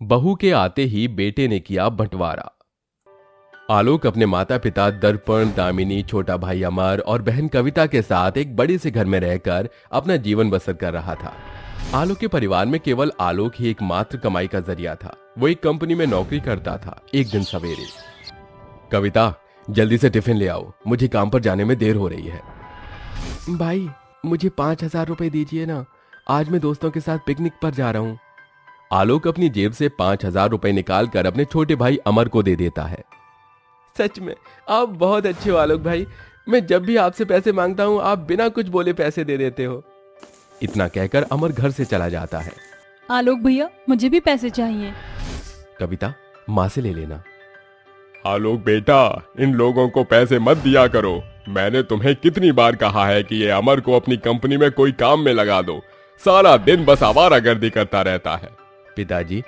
बहू के आते ही बेटे ने किया बंटवारा। आलोक अपने माता पिता दर्पण, दामिनी, छोटा भाई अमर और बहन कविता के साथ एक बड़े से घर में रहकर अपना जीवन बसर कर रहा था। आलोक के परिवार में केवल आलोक ही एकमात्र कमाई का जरिया था। वो एक कंपनी में नौकरी करता था। एक दिन सवेरे, कविता जल्दी से टिफिन ले आओ, मुझे काम पर जाने में देर हो रही है। भाई मुझे 5,000 रुपए दीजिए ना, आज मैं दोस्तों के साथ पिकनिक पर जा रहा हूँ। आलोक अपनी जेब से 5,000 रुपए निकालकर अपने छोटे भाई अमर को दे देता है। सच में आप बहुत अच्छे हो आलोक भाई, मैं जब भी आपसे पैसे मांगता हूँ आप बिना कुछ बोले पैसे दे देते हो। इतना कहकर अमर घर से चला जाता है। आलोक भैया मुझे भी पैसे चाहिए। कविता माँ से ले लेना। आलोक बेटा, इन लोगों को पैसे मत दिया करो। मैंने तुम्हें कितनी बार कहा है कि ये अमर को अपनी कंपनी में कोई काम में लगा दो, सारा दिन बस आवारागर्दी करता रहता है। पिताजी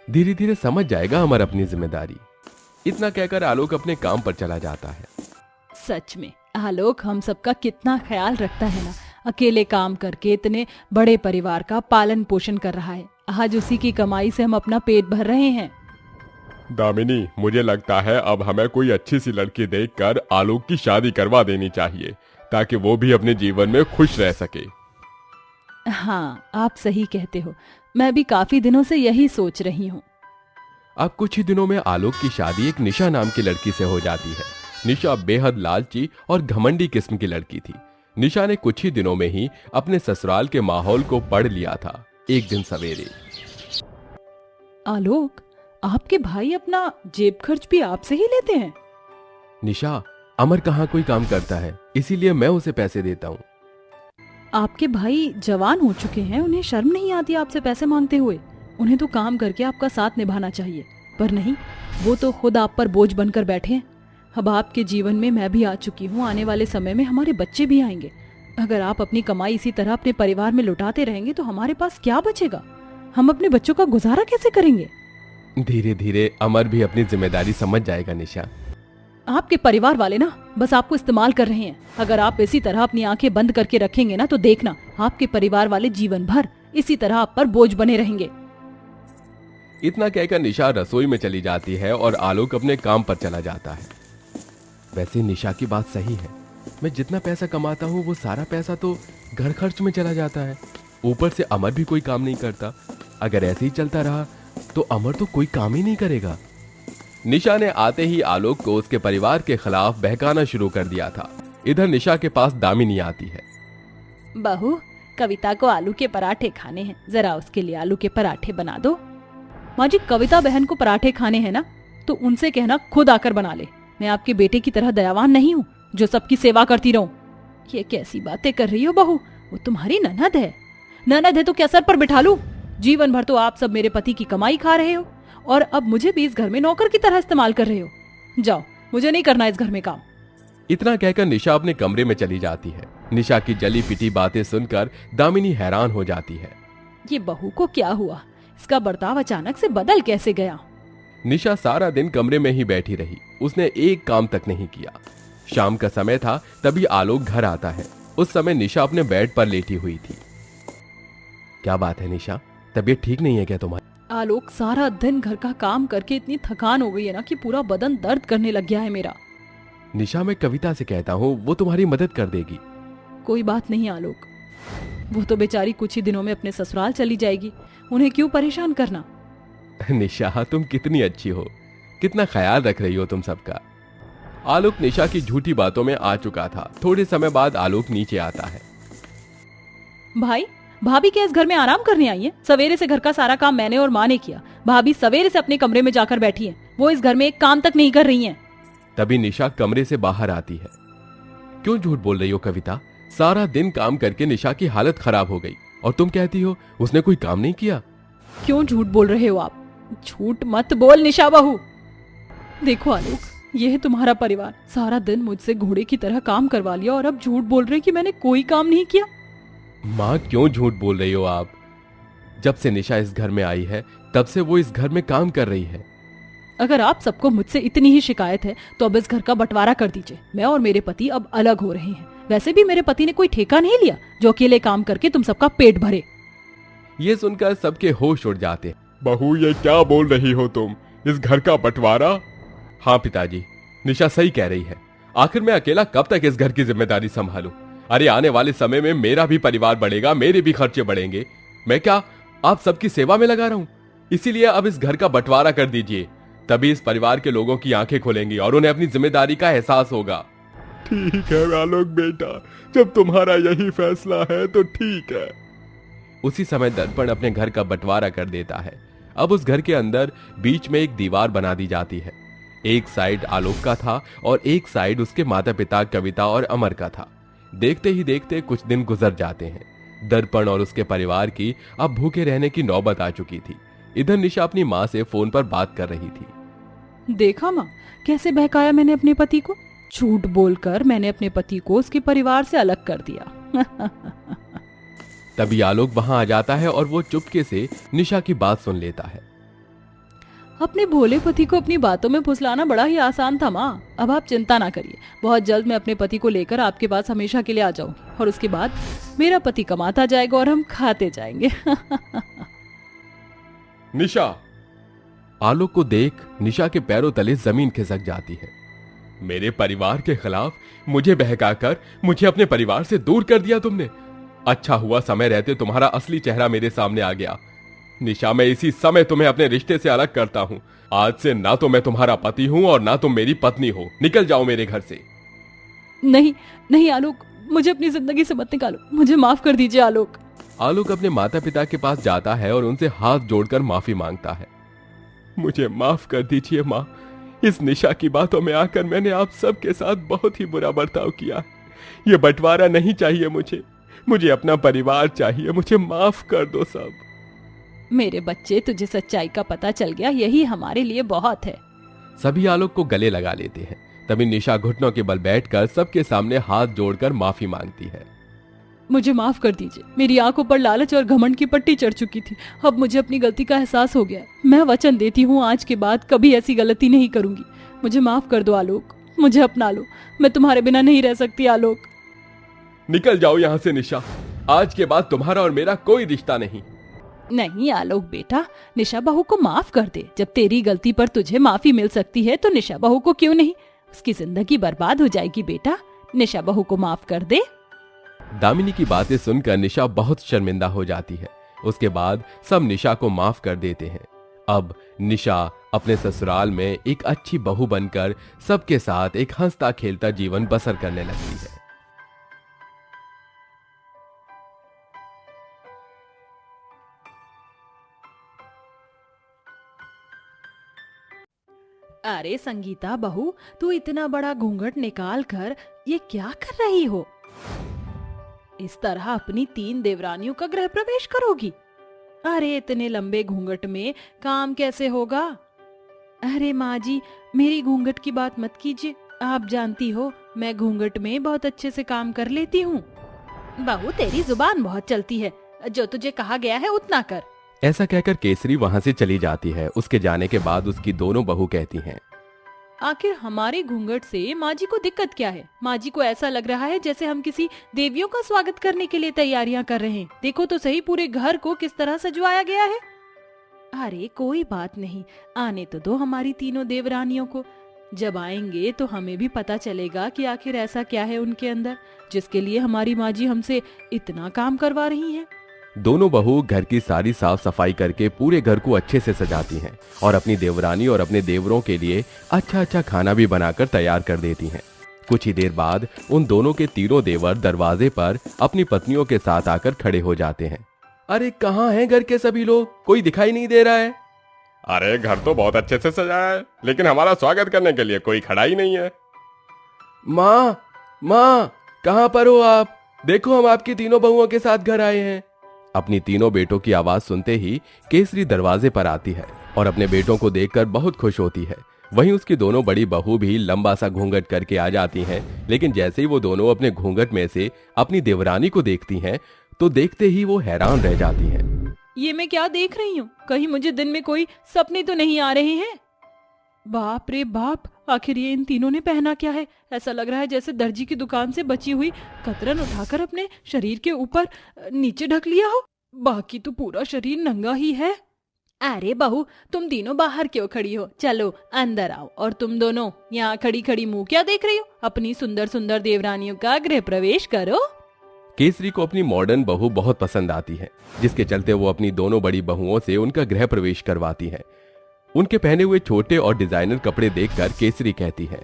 धीरे धीरे समझ जाएगा अमर अपनी जिम्मेदारी। इतना कहकर आलोक अपने काम पर चला जाता है। सच में आलोक हम सबका कितना ख्याल रखता है ना, अकेले काम करके इतने बड़े परिवार का पालन पोषण कर रहा है। आज उसी की कमाई से हम अपना पेट भर रहे हैं। दामिनी, मुझे लगता है अब हमें कोई अच्छी सी लड़की देखकर आलोक की शादी करवा देनी चाहिए, ताकि वो भी अपने जीवन में खुश रह सके। हाँ आप सही कहते हो, मैं भी काफी दिनों से यही सोच रही हूँ। अब कुछ ही दिनों में आलोक की शादी एक निशा नाम की लड़की से हो जाती है। निशा बेहद लालची और घमंडी किस्म की लड़की थी। निशा ने कुछ ही दिनों में ही अपने ससुराल के माहौल को पढ़ लिया था। एक दिन सवेरे, आलोक आपके भाई अपना जेब खर्च भी आपसे ही लेते हैं? निशा अमर कहाँ कोई काम करता है, इसीलिए मैं उसे पैसे देता हूँ। आपके भाई जवान हो चुके हैं, उन्हें शर्म नहीं आती आपसे पैसे मांगते हुए? उन्हें तो काम करके आपका साथ निभाना चाहिए, पर नहीं, वो तो खुद आप पर बोझ बनकर बैठे हैं। अब आपके जीवन में मैं भी आ चुकी हूँ, आने वाले समय में हमारे बच्चे भी आएंगे। अगर आप अपनी कमाई इसी तरह अपने परिवार में लुटाते रहेंगे तो हमारे पास क्या बचेगा? हम अपने बच्चों का गुजारा कैसे करेंगे? धीरे धीरे अमर भी अपनी जिम्मेदारी समझ जाएगा। निशा, आपके परिवार वाले ना बस आपको इस्तेमाल कर रहे हैं। अगर आप इसी तरह अपनी आंखें बंद करके रखेंगे ना तो देखना, आपके परिवार वाले जीवन भर इसी तरह आप पर बोझ बने रहेंगे। इतना कहकर निशा रसोई में चली जाती है और आलोक अपने काम पर चला जाता है। वैसे निशा की बात सही है, मैं जितना पैसा कमाता हूँ वो सारा पैसा तो घर खर्च में चला जाता है। ऊपर से अमर भी कोई काम नहीं करता। अगर ऐसे ही चलता रहा तो अमर तो कोई काम ही नहीं करेगा। निशा ने आते ही आलोक को उसके परिवार के खिलाफ बहकाना शुरू कर दिया था। इधर निशा के पास दामिनी आती है। बहू, कविता को आलू के पराठे खाने हैं, जरा उसके लिए आलू के पराठे बना दो। माँ जी, कविता बहन को पराठे खाने हैं ना तो उनसे कहना खुद आकर बना ले। मैं आपके बेटे की तरह दयावान नहीं हूँ जो सबकी सेवा करती रहूं। ये कैसी बातें कर रही हो बहू? वो तुम्हारी ननद है। ननद है तो क्या सर पर बिठा लूं? जीवन भर तो आप सब मेरे पति की कमाई खा रहे हो और अब मुझे भी इस घर में नौकर की तरह इस्तेमाल कर रहे हो। जाओ, मुझे नहीं करना इस घर में काम। इतना कहकर निशा अपने कमरे में चली जाती है। निशा की जली पिटी बातें सुनकर दामिनी हैरान हो जाती है। ये बहू को क्या हुआ? इसका बर्ताव अचानक से बदल कैसे गया? निशा सारा दिन कमरे में ही बैठी रही। उसने एक काम तक नहीं किया। शाम का समय था, तभी आलोक घर आता है। उस समय निशा अपने बेड पर लेटी हुई थी। क्या बात है निशा, तबीयत ठीक नहीं है क्या तुम्हारी? आलोक, सारा दिन घर का काम करके इतनी थकान हो गई है ना कि पूरा बदन दर्द करने लग गया है मेरा। निशा, मैं कविता से कहता हूँ, वो तुम्हारी मदद कर देगी। कोई बात नहीं आलोक, वो तो बेचारी कुछ ही दिनों में अपने ससुराल चली जाएगी, उन्हें क्यों परेशान करना। निशा, तुम कितनी अच्छी हो, कितना ख्याल रख रही हो तुम सबका। आलोक निशा की झूठी बातों में आ चुका था। थोड़े समय बाद आलोक नीचे आता है। भाई, भाभी क्या इस घर में आराम करने आई है? सवेरे से घर का सारा काम मैंने और माँ ने किया। भाभी सवेरे से अपने कमरे में जाकर बैठी है, वो इस घर में एक काम तक नहीं कर रही है। तभी निशा कमरे से बाहर आती है। क्यों झूठ बोल रही हो कविता? सारा दिन काम करके निशा की हालत खराब हो गई और तुम कहती हो उसने कोई काम नहीं किया। क्यों झूठ बोल रहे हो आप? झूठ मत बोल निशा बहू। देखो आलोक, ये है तुम्हारा परिवार, सारा दिन मुझसे घोड़े की तरह काम करवा लिया और अब झूठ बोल रहे कि मैंने कोई काम नहीं किया। माँ, क्यों झूठ बोल रही हो आप? जब से निशा इस घर में आई है तब से वो इस घर में काम कर रही है। अगर आप सबको मुझसे इतनी ही शिकायत है तो अब इस घर का बंटवारा कर दीजिए। मैं और मेरे पति अब अलग हो रहे हैं। वैसे भी मेरे पति ने कोई ठेका नहीं लिया जो अकेले काम करके तुम सबका पेट भरे। ये सुनकर सबके होश उड़ जाते हैं। बहू, ये क्या बोल रही हो तुम? इस घर का बंटवारा? हाँ पिताजी, निशा सही कह रही है। आखिर मैं अकेला कब तक इस घर की जिम्मेदारी संभालूं? अरे आने वाले समय में मेरा भी परिवार बढ़ेगा, मेरे भी खर्चे बढ़ेंगे। मैं क्या आप सबकी सेवा में लगा रहा हूं? इसीलिए अब इस घर का बंटवारा कर दीजिए, तभी इस परिवार के लोगों की आंखें खुलेंगी और उन्हें अपनी जिम्मेदारी का एहसास होगा। ठीक है आलोक बेटा, जब तुम्हारा यही फैसला है तो ठीक है। उसी समय दर्पण अपने घर का बंटवारा कर देता है। अब उस घर के अंदर बीच में एक दीवार बना दी जाती है। एक साइड आलोक का था और एक साइड उसके माता पिता कविता और अमर का था। देखते ही देखते कुछ दिन गुजर जाते हैं। दर्पण और उसके परिवार की अब भूखे रहने की नौबत आ चुकी थी। इधर निशा अपनी माँ से फोन पर बात कर रही थी। देखा माँ, कैसे बहकाया मैंने अपने पति को। झूठ बोलकर मैंने अपने पति को उसके परिवार से अलग कर दिया। तभी आलोक वहां आ जाता है और वो चुपके से निशा की बात सुन लेता है। अपने भोले पति को अपनी बातों में फुसलाना बड़ा ही आसान था माँ। अब आप चिंता ना करिए, बहुत जल्द मैं अपने पति को लेकर आपके पास हमेशा के लिए आ जाऊंगी और उसके बाद मेरा पति कमाता जाएगा और हम खाते जाएंगे। निशा! आलोक को देख निशा के पैरों तले जमीन खिसक जाती है। मेरे परिवार के खिलाफ मुझे बहकाकर मुझे अपने परिवार से दूर कर दिया तुमने। अच्छा हुआ समय रहते तुम्हारा असली चेहरा मेरे सामने आ गया। निशा, मैं इसी समय तुम्हें अपने रिश्ते से अलग करता हूँ। आज से ना तो मैं तुम्हारा पति हूँ और ना तुम मेरी पत्नी हो। निकल जाओ मेरे घर से। नहीं नहीं आलोक, मुझे अपनी जिंदगी से मत निकालो, मुझे माफ कर दीजिए आलोक। आलोक अपने माता पिता के पास जाता है और उनसे हाथ जोड़कर माफी मांगता है। मुझे माफ कर दीजिए माँ। इस निशा की बातों में आकर मैंने आप सबके साथ बहुत ही बुरा बर्ताव किया। ये बंटवारा नहीं चाहिए मुझे अपना परिवार चाहिए। मुझे माफ कर दो सब। मेरे बच्चे, तुझे सच्चाई का पता चल गया, यही हमारे लिए बहुत है। सभी आलोक को गले लगा लेते हैं। तभी निशा घुटनों के बल बैठकर सबके सामने हाथ जोड़कर माफी मांगती है। मुझे माफ कर दीजिए, मेरी आंखों पर लालच और घमंड की पट्टी चढ़ चुकी थी। अब मुझे अपनी गलती का एहसास हो गया। मैं वचन देती हूँ आज के बाद कभी ऐसी गलती नहीं करूंगी। मुझे माफ कर दो आलोक, मुझे अपना लो। मैं तुम्हारे बिना नहीं रह सकती आलोक। निकल जाओ यहाँ से निशा। आज के बाद तुम्हारा और मेरा कोई रिश्ता नहीं। नहीं आलोक बेटा, निशा बहू को माफ कर दे। जब तेरी गलती पर तुझे माफी मिल सकती है तो निशा बहू को क्यों नहीं? उसकी जिंदगी बर्बाद हो जाएगी बेटा। निशा बहू को माफ कर दे। दामिनी की बातें सुनकर निशा बहुत शर्मिंदा हो जाती है। उसके बाद सब निशा को माफ कर देते हैं। अब निशा अपने ससुराल में एक अच्छी बहू बनकर सबके साथ एक हंसता खेलता जीवन बसर करने लगती है। अरे संगीता बहू, तू इतना बड़ा घूंघट निकाल कर ये क्या कर रही हो? इस तरह अपनी 3 देवरानियों का गृह प्रवेश करोगी? अरे इतने लंबे घूंघट में काम कैसे होगा? अरे माँ जी, मेरी घूंघट की बात मत कीजिए। आप जानती हो मैं घूंघट में बहुत अच्छे से काम कर लेती हूँ। बहू, तेरी जुबान बहुत चलती है। जो तुझे कहा गया है उतना कर। ऐसा कहकर केसरी वहां से चली जाती है। उसके जाने के बाद उसकी दोनों बहू कहती हैं, आखिर हमारे घूंघट से माँ जी को दिक्कत क्या है? माँ जी को ऐसा लग रहा है जैसे हम किसी देवियों का स्वागत करने के लिए तैयारियां कर रहे हैं। देखो तो सही पूरे घर को किस तरह सजवाया गया है। अरे कोई बात नहीं, आने तो दो हमारी तीनों देवरानियों को। जब आएंगे तो हमें भी पता चलेगा कि आखिर ऐसा क्या है उनके अंदर जिसके लिए हमारी माँ जी हमसे इतना काम करवा रही हैं। दोनों बहू घर की सारी साफ सफाई करके पूरे घर को अच्छे से सजाती हैं और अपनी देवरानी और अपने देवरों के लिए अच्छा अच्छा खाना भी बनाकर तैयार कर देती हैं। कुछ ही देर बाद उन दोनों के तीनों देवर दरवाजे पर अपनी पत्नियों के साथ आकर खड़े हो जाते हैं। अरे कहाँ हैं घर के सभी लोग? कोई दिखाई नहीं दे रहा है। अरे घर तो बहुत अच्छे से सजाया है, लेकिन हमारा स्वागत करने के लिए कोई खड़ा ही नहीं है। माँ, माँ, कहाँ पर हो आप? देखो हम आपकी तीनों बहुओं के साथ घर आए हैं। अपनी तीनों बेटों की आवाज सुनते ही केसरी दरवाजे पर आती है और अपने बेटों को देखकर बहुत खुश होती है। वहीं उसकी दोनों बड़ी बहू भी लंबा सा घूंघट करके आ जाती हैं, लेकिन जैसे ही वो दोनों अपने घूंघट में से अपनी देवरानी को देखती हैं तो देखते ही वो हैरान रह जाती हैं। ये मैं क्या देख रही हूँ? कहीं मुझे दिन में कोई सपने तो नहीं आ रहे हैं? बाप रे बाप, आखिर ये इन तीनों ने पहना क्या है? ऐसा लग रहा है जैसे दर्जी की दुकान से बची हुई कतरन उठाकर अपने शरीर के ऊपर नीचे ढक लिया हो। बाकी तो पूरा शरीर नंगा ही है। अरे बहू, तुम तीनों बाहर क्यों खड़ी हो? चलो अंदर आओ। और तुम दोनों यहाँ खड़ी खड़ी मुंह क्या देख रही हो? अपनी सुंदर सुंदर देवरानियों का गृह प्रवेश करो। केसरी को अपनी मॉडर्न बहू बहुत पसंद आती है, जिसके चलते वो अपनी दोनों बड़ी बहुओं से उनका गृह प्रवेश करवाती है। उनके पहने हुए छोटे और डिजाइनर कपड़े देखकर केसरी कहती है,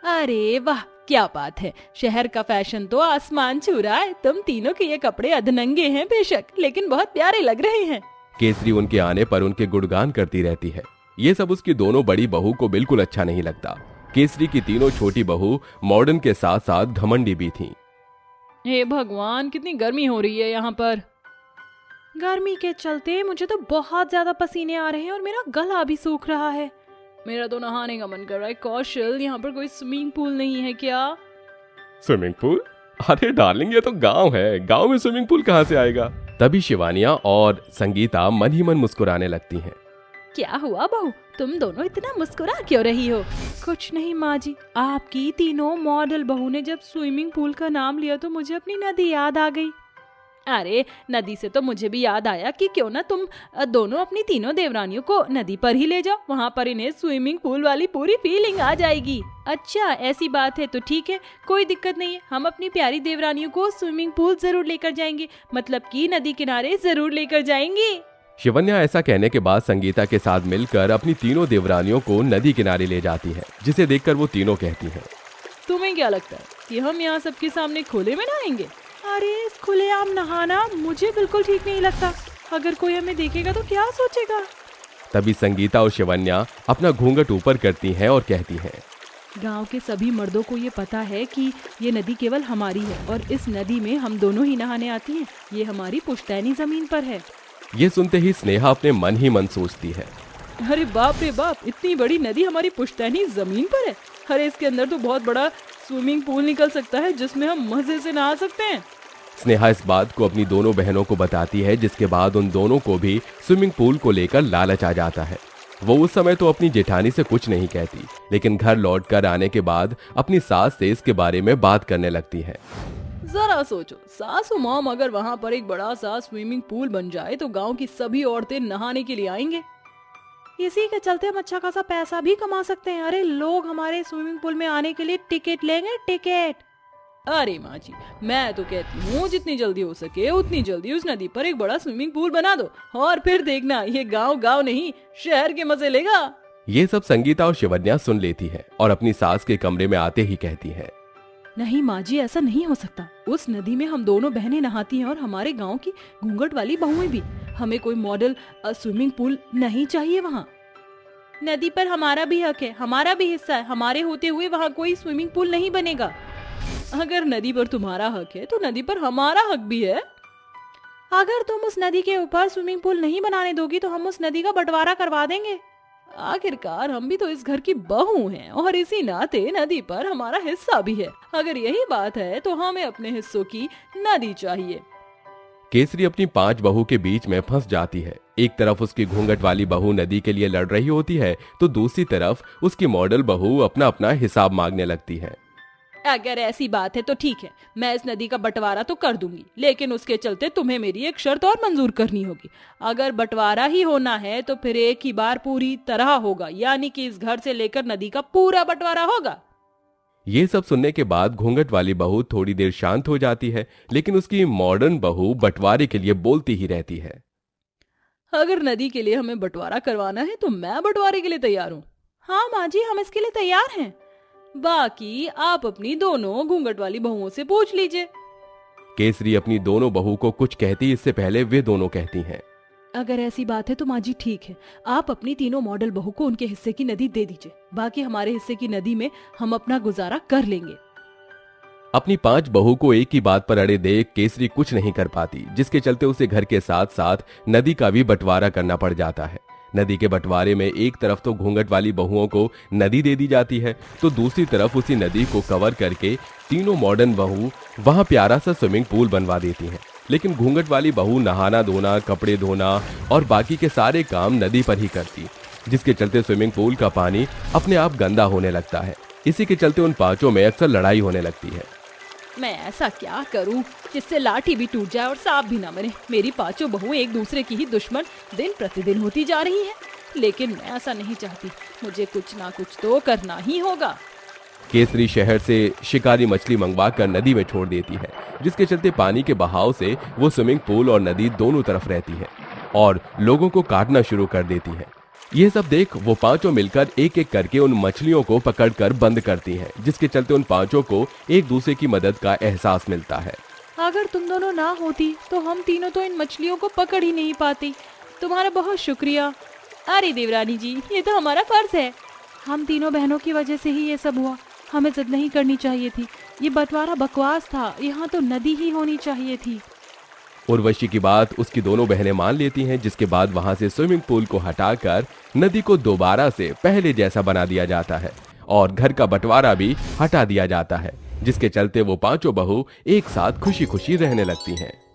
अरे वाह, क्या बात है। शहर का फैशन तो आसमान छू रहा है। तुम तीनों के ये कपड़े अधनंगे हैं बेशक, लेकिन बहुत प्यारे लग रहे हैं। केसरी उनके आने पर उनके गुणगान करती रहती है। ये सब उसकी दोनों बड़ी बहू को बिल्कुल अच्छा नहीं लगता। केसरी की तीनों छोटी बहू मॉडर्न के साथ साथ घमंडी भी थीं। हे भगवान, कितनी गर्मी हो रही है यहाँ पर। गर्मी के चलते मुझे तो बहुत ज्यादा पसीने आ रहे हैं और मेरा गला भी सूख रहा है। मेरा तो नहाने का मन कर रहा है। कौशल, यहाँ पर कोई स्विमिंग पूल नहीं है क्या? Swimming pool? अरे डार्लिंग, ये तो गांव है, गांव में स्विमिंग पूल कहाँ से आएगा? तभी शिवानिया और संगीता मन ही मन मुस्कुराने लगती हैं। क्या हुआ बहू, तुम दोनों इतना मुस्कुरा क्यों रही हो? कुछ नहीं माँ जी, आपकी तीनों मॉडल बहू ने जब स्विमिंग पूल का नाम लिया तो मुझे अपनी नदी याद आ गई। अरे नदी से तो मुझे भी याद आया कि क्यों ना तुम दोनों अपनी तीनों देवरानियों को नदी पर ही ले जाओ। वहाँ पर इन्हें स्विमिंग पूल वाली पूरी फीलिंग आ जाएगी। अच्छा ऐसी बात है तो ठीक है, कोई दिक्कत नहीं है। हम अपनी प्यारी देवरानियों को स्विमिंग पूल जरूर लेकर जाएंगे, मतलब कि नदी किनारे जरूर लेकर जाएंगे। शिवन्या ऐसा कहने के बाद संगीता के साथ मिलकर अपनी तीनों देवरानियों को नदी किनारे ले जाती है, जिसे देखकर वो तीनों कहती हैं, तुम्हें क्या लगता है कि हम यहाँ सबके सामने खुले में नहाएंगे? अरे इस खुलेआम नहाना मुझे बिल्कुल ठीक नहीं लगता। अगर कोई हमें देखेगा तो क्या सोचेगा? तभी संगीता और शिवन्या अपना घूंघट ऊपर करती हैं और कहती हैं, गांव के सभी मर्दों को ये पता है कि ये नदी केवल हमारी है और इस नदी में हम दोनों ही नहाने आती हैं। ये हमारी पुश्तैनी जमीन पर है। ये सुनते ही स्नेहा अपने मन ही मन सोचती है, अरे बाप रे बाप, इतनी बड़ी नदी हमारी पुश्तैनी जमीन पर है। अरे इसके अंदर तो बहुत बड़ा स्विमिंग पूल निकल सकता है जिसमें हम मजे से नहा सकते हैं। स्नेहा इस बात को अपनी दोनों बहनों को बताती है, जिसके बाद उन दोनों को भी स्विमिंग पूल को लेकर लालच आ जाता है। वो उस समय तो अपनी जेठानी से कुछ नहीं कहती, लेकिन घर लौटकर आने के बाद अपनी सास से इसके बारे में बात करने लगती है। जरा सोचो, सासू मॉम अगर वहाँ पर एक बड़ा सा स्विमिंग पूल बन जाए तो गांव की सभी औरतें नहाने के लिए आएंगे। इसी के चलते हम अच्छा खासा पैसा भी कमा सकते हैं। अरे लोग हमारे स्विमिंग पूल में आने के लिए टिकट लेंगे, टिकट। अरे माँ जी, मैं तो कहती हूँ जितनी जल्दी हो सके उतनी जल्दी उस नदी पर एक बड़ा स्विमिंग पूल बना दो और फिर देखना ये गांव गांव नहीं शहर के मजे लेगा। ये सब संगीता और शिवन्या सुन लेती है और अपनी सास के कमरे में आते ही कहती है, नहीं माँ जी, ऐसा नहीं हो सकता। उस नदी में हम दोनों बहनें नहाती हैं और हमारे गांव की घूंघट वाली बहुएं भी। हमें कोई मॉडल स्विमिंग पूल नहीं चाहिए। वहाँ नदी पर हमारा भी हक है, हमारा भी हिस्सा है। हमारे होते हुए वहाँ कोई स्विमिंग पूल नहीं बनेगा। अगर नदी पर तुम्हारा हक है तो नदी पर हमारा हक भी है। अगर तुम उस नदी के ऊपर स्विमिंग पूल नहीं बनाने दोगी तो हम उस नदी का बंटवारा करवा देंगे। आखिरकार हम भी तो इस घर की बहू हैं और इसी नाते नदी पर हमारा हिस्सा भी है। अगर यही बात है तो हमें अपने हिस्सों की नदी चाहिए। केसरी अपनी 5 बहू के बीच में फंस जाती है। एक तरफ उसकी घूंघट वाली बहू नदी के लिए लड़ रही होती है तो दूसरी तरफ उसकी मॉडल बहू अपना अपना हिसाब मांगने लगती है। अगर ऐसी बात है तो ठीक है, मैं इस नदी का बंटवारा तो कर दूंगी, लेकिन उसके चलते तुम्हें मेरी एक शर्त और मंजूर करनी होगी। अगर बंटवारा ही होना है तो फिर एक ही बार पूरी तरह होगा, यानी कि इस घर से लेकर नदी का पूरा बंटवारा होगा। ये सब सुनने के बाद घूंघट वाली बहू थोड़ी देर शांत हो जाती है, लेकिन उसकी मॉडर्न बहू बंटवारे के लिए बोलती ही रहती है। अगर नदी के लिए हमें बंटवारा करवाना है तो मैं बंटवारे के लिए तैयार हूँ। हाँ माँ जी, हम इसके लिए तैयार हैं। बाकी आप अपनी दोनों घूंघट वाली बहुओं से पूछ लीजिए। केसरी अपनी दोनों बहू को कुछ कहती इससे पहले वे दोनों कहती हैं, अगर ऐसी बात है तो माँ जी ठीक है, आप अपनी तीनों मॉडल बहू को उनके हिस्से की नदी दे दीजिए। बाकी हमारे हिस्से की नदी में हम अपना गुजारा कर लेंगे। अपनी 5 बहू को एक ही बात पर अड़े देख केसरी कुछ नहीं कर पाती, जिसके चलते उसे घर के साथ साथ नदी का भी बंटवारा करना पड़ जाता है। नदी के बंटवारे में एक तरफ तो घूंघट वाली बहुओं को नदी दे दी जाती है तो दूसरी तरफ उसी नदी को कवर करके तीनों मॉडर्न बहू वहां प्यारा सा स्विमिंग पूल बनवा देती हैं। लेकिन घूंघट वाली बहू नहाना धोना, कपड़े धोना और बाकी के सारे काम नदी पर ही करती, जिसके चलते स्विमिंग पूल का पानी अपने आप गंदा होने लगता है। इसी के चलते उन 5 में अक्सर लड़ाई होने लगती है। मैं ऐसा क्या करूं जिससे लाठी भी टूट जाए और सांप भी न मरे। मेरी पांचों बहुएं एक दूसरे की ही दुश्मन दिन प्रतिदिन होती जा रही हैं। लेकिन मैं ऐसा नहीं चाहती, मुझे कुछ ना कुछ तो करना ही होगा। केसरी शहर से शिकारी मछली मंगवा कर नदी में छोड़ देती है, जिसके चलते पानी के बहाव से वो स्विमिंग पूल और नदी दोनों तरफ रहती है और लोगों को काटना शुरू कर देती है। ये सब देख वो पांचों मिलकर एक एक करके उन मछलियों को पकड़कर बंद करती हैं, जिसके चलते उन पांचों को एक दूसरे की मदद का एहसास मिलता है। अगर तुम दोनों ना होती तो हम तीनों तो इन मछलियों को पकड़ ही नहीं पाते। तुम्हारा बहुत शुक्रिया। अरे देवरानी जी, ये तो हमारा फर्ज है। हम तीनों बहनों की वजह से ही ये सब हुआ। हमें जिद नहीं करनी चाहिए थी। ये बंटवारा बकवास था। यहाँ तो नदी ही होनी चाहिए थी। उर्वशी की बात उसकी दोनों बहनें मान लेती हैं, जिसके बाद वहां से स्विमिंग पूल को हटाकर नदी को दोबारा से पहले जैसा बना दिया जाता है और घर का बंटवारा भी हटा दिया जाता है, जिसके चलते वो पांचों बहू एक साथ खुशी खुशी रहने लगती हैं।